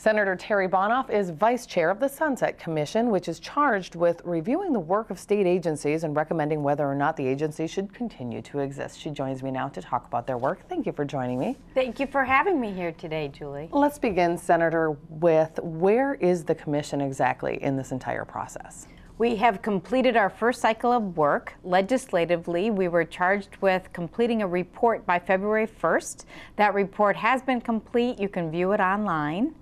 Senator Terri Bonoff is vice chair of the Sunset Commission, which is charged with reviewing the work of state agencies and recommending whether or not the agency should continue to exist. She joins me now to talk about their work. Thank you for joining me. Thank you for having me here today, Julie. Let's begin, Senator, with where is the commission exactly in this entire process? We have completed our first cycle of work. Legislatively, we were charged with completing a report by February 1st. That report has been complete. You can view it online.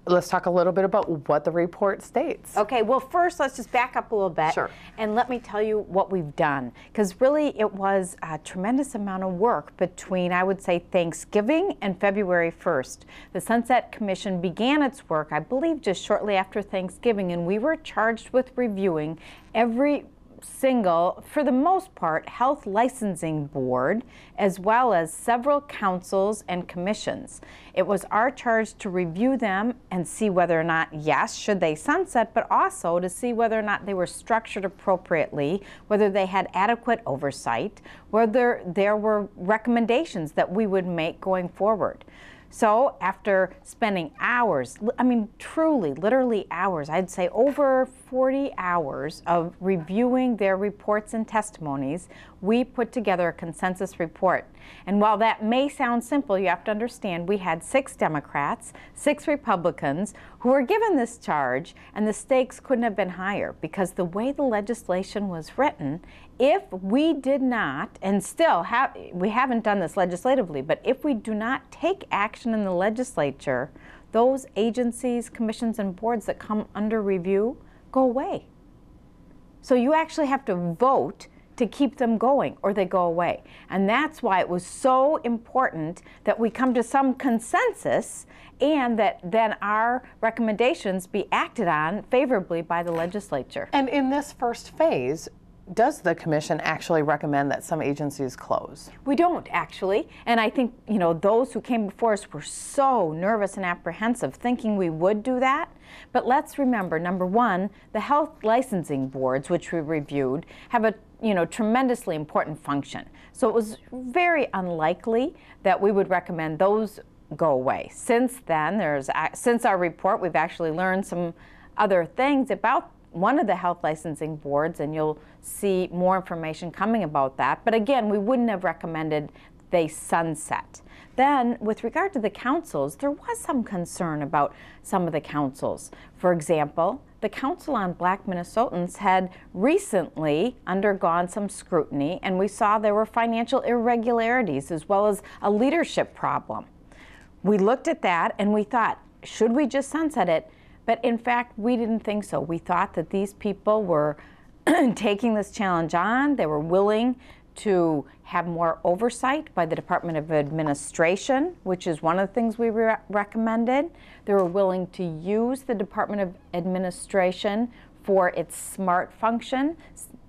Let's talk a little bit about what the report states. Okay, well, first, let's just back up a little bit. Sure. And let me tell you what we've done. Because really, it was a tremendous amount of work between, I would say, Thanksgiving and February 1st. The Sunset Commission began its work, I believe, just shortly after Thanksgiving, and we were charged with reviewing every single, for the most part, health licensing board, as well as several councils and commissions. It was our charge to review them and see whether or not, yes, should they sunset, but also to see whether or not they were structured appropriately, whether they had adequate oversight, whether there were recommendations that we would make going forward. So after spending hours, I mean truly, literally hours, I'd say over 40 hours of reviewing their reports and testimonies, we put together a consensus report. And while that may sound simple, you have to understand we had 6 Democrats, 6 Republicans who were given this charge, and the stakes couldn't have been higher because the way the legislation was written, if we did not, and still we haven't done this legislatively, but if we do not take action in the legislature, those agencies, commissions, and boards that come under review go away. So you actually have to vote to keep them going, or they go away. And that's why it was so important that we come to some consensus and that then our recommendations be acted on favorably by the legislature. And in this first phase, does the commission actually recommend that some agencies close? We don't, actually. And I think, you know, those who came before us were so nervous and apprehensive, thinking we would do that. But let's remember, number one, the health licensing boards, which we reviewed, have a tremendously important function. So it was very unlikely that we would recommend those go away. Since then, since our report, we've actually learned some other things about one of the health licensing boards, and you'll see more information coming about that. But again, we wouldn't have recommended they sunset. Then, with regard to the councils, there was some concern about some of the councils. For example, the Council on Black Minnesotans had recently undergone some scrutiny, and we saw there were financial irregularities as well as a leadership problem. We looked at that and we thought, should we just sunset it? But in fact, we didn't think so. We thought that these people were taking this challenge on. They were willing to have more oversight by the Department of Administration, which is one of the things we recommended. They were willing to use the Department of Administration for its SMART function,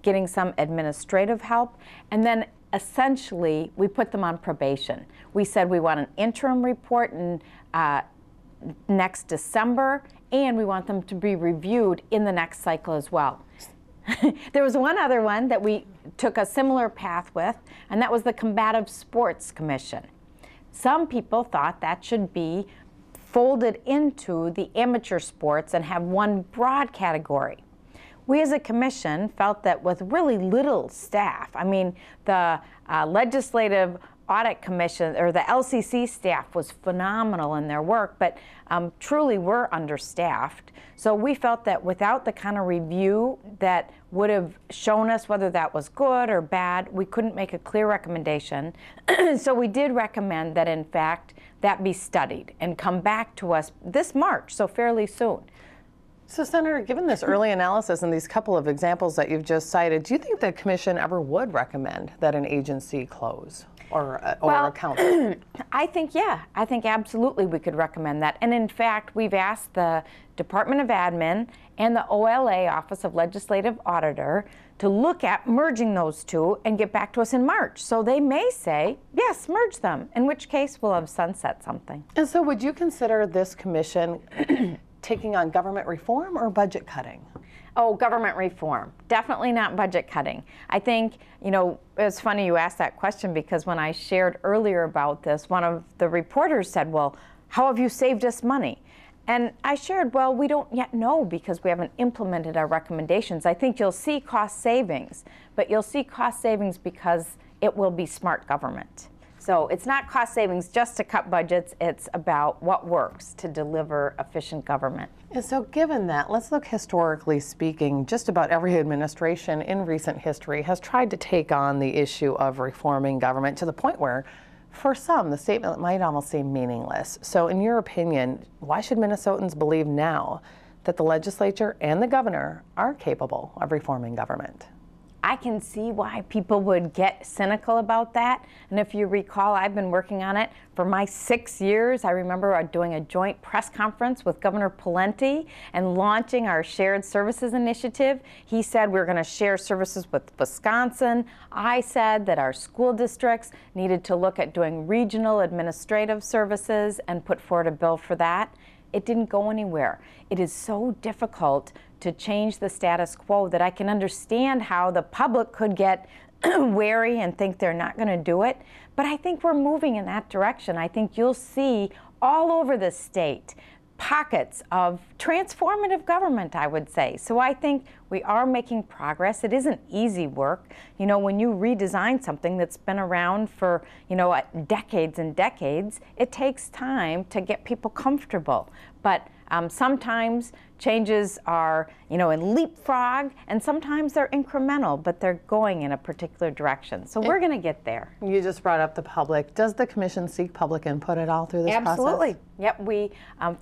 getting some administrative help. And then essentially, we put them on probation. We said we want an interim report in next December, and we want them to be reviewed in the next cycle as well. There was one other one that we took a similar path with, and that was the Combative Sports Commission. Some people thought that should be folded into the amateur sports and have one broad category. We as a commission felt that with really little staff, I mean, the Legislative Audit Commission, or the LCC staff, was phenomenal in their work, but truly we're understaffed. So we felt that without the kind of review that would have shown us whether that was good or bad, we couldn't make a clear recommendation. So we did recommend that, in fact, that be studied and come back to us this March, so fairly soon. So, Senator, given this early analysis and these couple of examples that you've just cited, do you think the commission ever would recommend that an agency close? Or a council? I think absolutely we could recommend that. And in fact, we've asked the Department of Admin and the OLA, Office of Legislative Auditor, to look at merging those two and get back to us in March. So they may say, yes, merge them, in which case we'll have sunset something. And so would you consider this commission taking on government reform or budget cutting? Oh, government reform. Definitely not budget cutting. I think, it's funny you asked that question because when I shared earlier about this, one of the reporters said, well, how have you saved us money? And I shared, well, we don't yet know because we haven't implemented our recommendations. I think you'll see cost savings, but you'll see cost savings because it will be smart government. So it's not cost savings just to cut budgets, it's about what works to deliver efficient government. And so given that, let's look historically speaking. Just about every administration in recent history has tried to take on the issue of reforming government to the point where, for some, the statement might almost seem meaningless. So in your opinion, why should Minnesotans believe now that the legislature and the governor are capable of reforming government? I can see why people would get cynical about that. And if you recall, I've been working on it for my 6 years. I remember doing a joint press conference with Governor Pawlenty and launching our shared services initiative. He said we were going to share services with Wisconsin. I said that our school districts needed to look at doing regional administrative services and put forward a bill for that. It didn't go anywhere. It is so difficult to change the status quo that I can understand how the public could get wary and think they're not going to do it. But I think we're moving in that direction. I think you'll see all over the state pockets of transformative government, I would say. So I think we are making progress. It isn't easy work. You know, when you redesign something that's been around for, decades and decades, it takes time to get people comfortable. But sometimes changes are, in leapfrog, and sometimes they're incremental, but they're going in a particular direction. So we're going to get there. You just brought up the public. Does the commission seek public input at all through this process? Absolutely. Yep. We,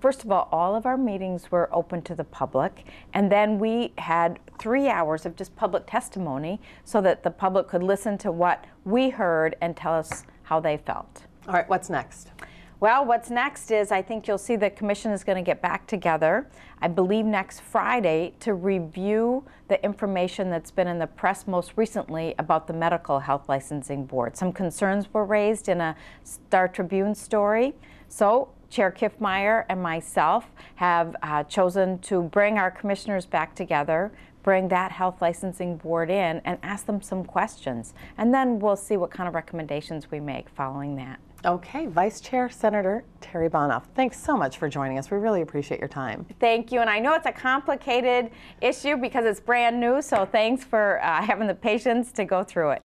first of all of our meetings were open to the public, and then we had 3 hours of just public testimony so that the public could listen to what we heard and tell us how they felt. All right, what's next? Well, what's next is I think you'll see the commission is going to get back together, I believe next Friday, to review the information that's been in the press most recently about the Medical Health Licensing Board. Some concerns were raised in a Star Tribune story. So Chair Kiffmeyer and myself have chosen to bring our commissioners back together, bring that health licensing board in and ask them some questions. And then we'll see what kind of recommendations we make following that. Okay, Vice Chair Senator Terri Bonoff, thanks so much for joining us. We really appreciate your time. Thank you, and I know it's a complicated issue because it's brand new, so thanks for having the patience to go through it.